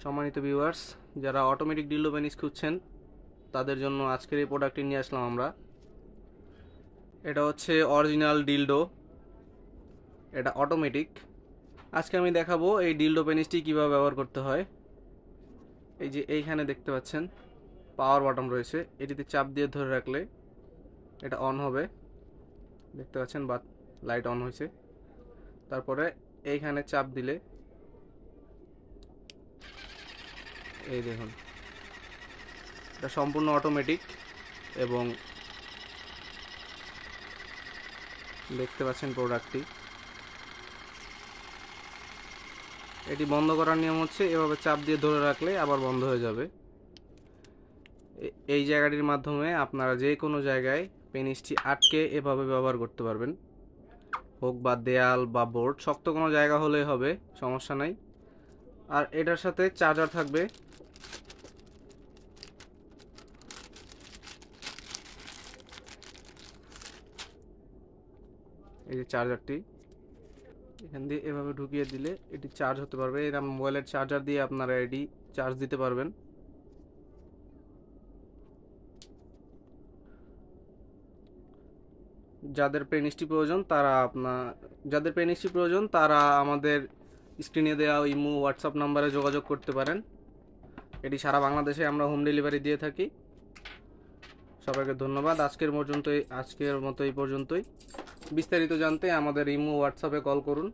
সম্মানিত ভিউয়ার্স, যারা automatic dildo penis খুঁজছেন তাদের জন্য আজকের এই প্রোডাক্টটি নিয়ে আসলাম আমরা। এটা হচ্ছে অরিজিনাল ডিল্ডো, এটা অটোমেটিক। আজকে আমি দেখাবো এই ডিল্ডো পেনিসটি কীভাবে ব্যবহার করতে হয়। এই যে এইখানে দেখতে পাচ্ছেন পাওয়ার বাটন রয়েছে, এটিতে চাপ দিয়ে ধরে রাখলে এটা অন হবে। দেখতে পাচ্ছেন বা লাইট অন হয়েছে। তারপরে এইখানে চাপ দিলে এই দেখুন এটা সম্পূর্ণ অটোমেটিক এবং দেখতে পাচ্ছেন প্রোডাক্টটি। এটি বন্ধ করার নিয়ম হচ্ছে এভাবে চাপ দিয়ে ধরে রাখলে আবার বন্ধ হয়ে যাবে। এই জায়গাটির মাধ্যমে আপনারা যে কোনো জায়গায় পেনিসটি আটকে এভাবে ব্যবহার করতে পারবেন, হোক বা দেয়াল বা বোর্ড, শক্ত কোনো জায়গা হলেই হবে, সমস্যা নাই। আর এটার সাথে চার্জার থাকবে। এই যে চার্জারটি এখান দিয়ে এভাবে ঢুকিয়ে দিলে এটি চার্জ হতে পারবে। এটা মোবাইলের চার্জার দিয়ে আপনারা এটি চার্জ দিতে পারবেন। যাদের পেনিসটি প্রয়োজন তারা আমাদের স্ক্রিনে দেওয়া ইমো হোয়াটসঅ্যাপ নাম্বারে যোগাযোগ করতে পারেন। এটি সারা বাংলাদেশে আমরা হোম ডেলিভারি দিয়ে থাকি। সবাইকে ধন্যবাদ। আজকের মতো এই পর্যন্তই। বিস্তারিত জানতে আমাদের ইমো হোয়াটসঅ্যাপে কল করুন।